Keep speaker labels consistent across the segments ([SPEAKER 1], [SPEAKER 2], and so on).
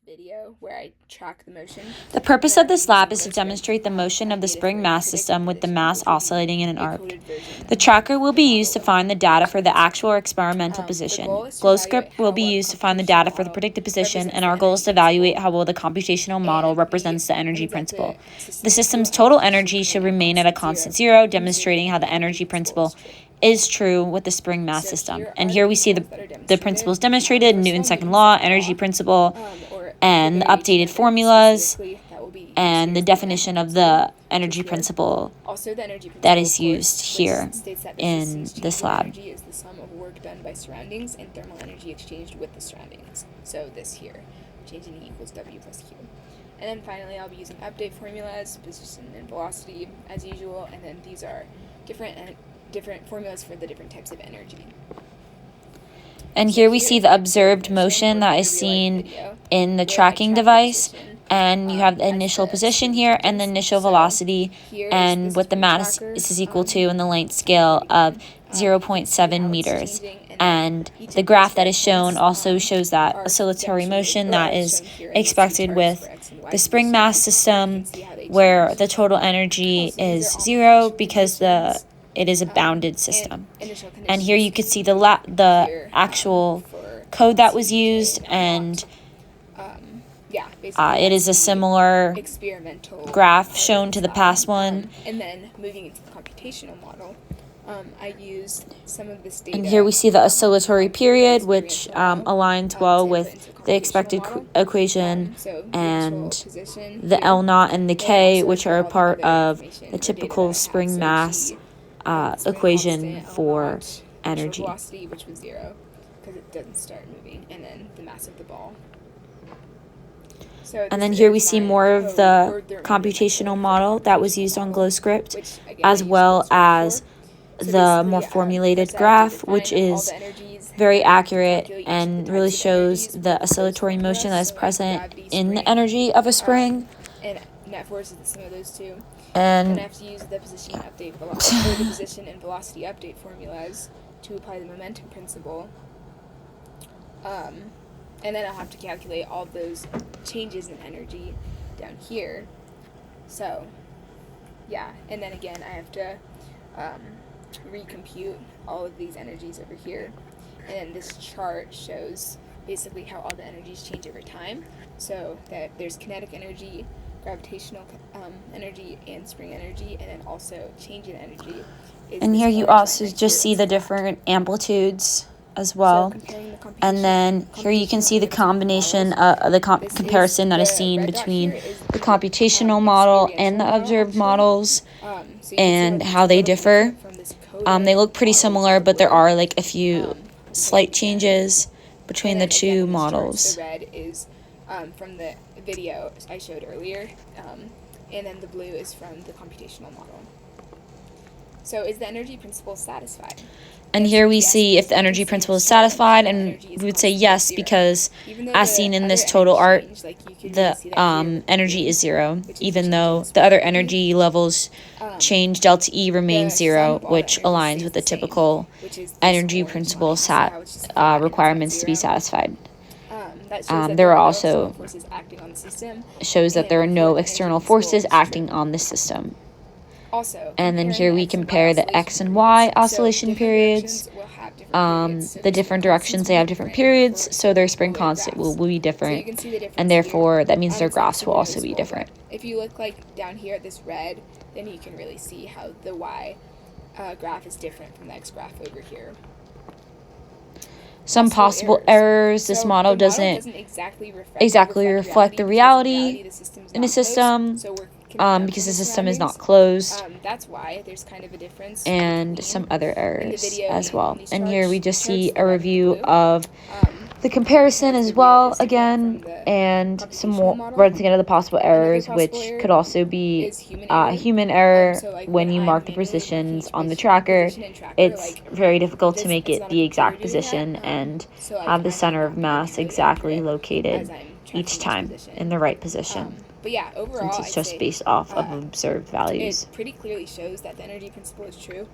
[SPEAKER 1] video where I track the motion.
[SPEAKER 2] The purpose of this lab is to demonstrate the motion of the spring mass system with the mass oscillating in an arc. The tracker will be used to find the data for the actual or experimental position. GlowScript will be used to find the data for the predicted position, and our goal is to evaluate how well the computational model represents the energy principle. The system's total energy should remain at a constant zero, demonstrating how the energy principle is true with the spring mass system. And here we see the principles demonstrated: Newton's second law, energy principle, and the updated formulas, and the definition of the energy principle that is used here in this lab.
[SPEAKER 1] Energy is the sum of work done by surroundings and thermal energy exchanged with the surroundings. So this here, changing E equals W plus Q. And then finally, I'll be using update formulas, position and velocity as usual, and then these are different formulas for the different types of energy.
[SPEAKER 2] And here we see the observed motion that is seen in the tracking device, and you have the initial position here and the initial velocity, and what the mass is equal to in the length scale of 0.7 meters. And the graph that is shown also shows that oscillatory motion that is expected with the spring mass system, where the total energy is zero because it is a bounded system. And here you can see the actual code that was used, and it is a similar
[SPEAKER 1] experimental
[SPEAKER 2] graph shown to the past one.
[SPEAKER 1] And then moving into the computational model, I used some of this data.
[SPEAKER 2] And here we see the oscillatory period, which aligns well with the expected equation, and the L naught and the K, which are a part of the typical spring mass equation for energy.
[SPEAKER 1] Velocity, which was zero, because it doesn't start moving, and then the mass of the ball.
[SPEAKER 2] And then here we see more of the computational model that was used on GlowScript, as well as the more formulated graph, which is very accurate and really shows the oscillatory motion that is present in the energy of a spring.
[SPEAKER 1] And net force is the sum of those two.
[SPEAKER 2] And
[SPEAKER 1] I have to use the position update velocity, the position and velocity update formulas to apply the momentum principle. And then I'll have to calculate all of those changes in energy down here. So, yeah, and then again I have to recompute all of these energies over here. And then this chart shows basically how all the energies change over time. So that there's kinetic energy, gravitational energy, and spring energy, and then also change in energy.
[SPEAKER 2] And here you also just see the different amplitudes as well. And then here you can see the combination, the comparison that is seen between the computational model and the observed models, and how they differ. They look pretty similar, but there are like a few slight changes between the two models.
[SPEAKER 1] The red is from the video I showed earlier, and then the blue is from the computational model. So is the energy principle satisfied?
[SPEAKER 2] And here we see if the energy principle is satisfied, and we would say yes, because as seen in this total art, the energy is zero, even though the other energy levels change, delta E remains zero, which aligns with the typical energy principle requirements to be satisfied. There are also shows that there are no external forces acting on the system. And then here we compare the X and Y oscillation periods. The different directions, they have different periods, so their spring constant will be different, and therefore that means their graphs will also be different.
[SPEAKER 1] If you look like down here at this red, then you can really see how the Y graph is different from the X graph over here.
[SPEAKER 2] Some possible errors: this model doesn't exactly reflect the reality in a system, because the system is not closed.
[SPEAKER 1] That's why there's kind of a difference.
[SPEAKER 2] And some other errors as well. And here we just see a review of the comparison as well again, and some more running into the possible errors, which could also be human error. When you mark the positions on the tracker, it's very difficult to make it the exact position and have the center of mass exactly located each time in the right position.
[SPEAKER 1] But yeah, overall,
[SPEAKER 2] since it's just based off of observed values.
[SPEAKER 1] It pretty clearly shows that the energy principle is true.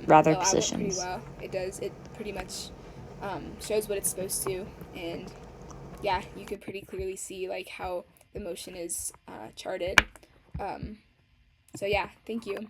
[SPEAKER 2] Rather positions.
[SPEAKER 1] Pretty well. It does. It pretty much shows what it's supposed to, and yeah, you could pretty clearly see like how the motion is charted. So yeah, thank you.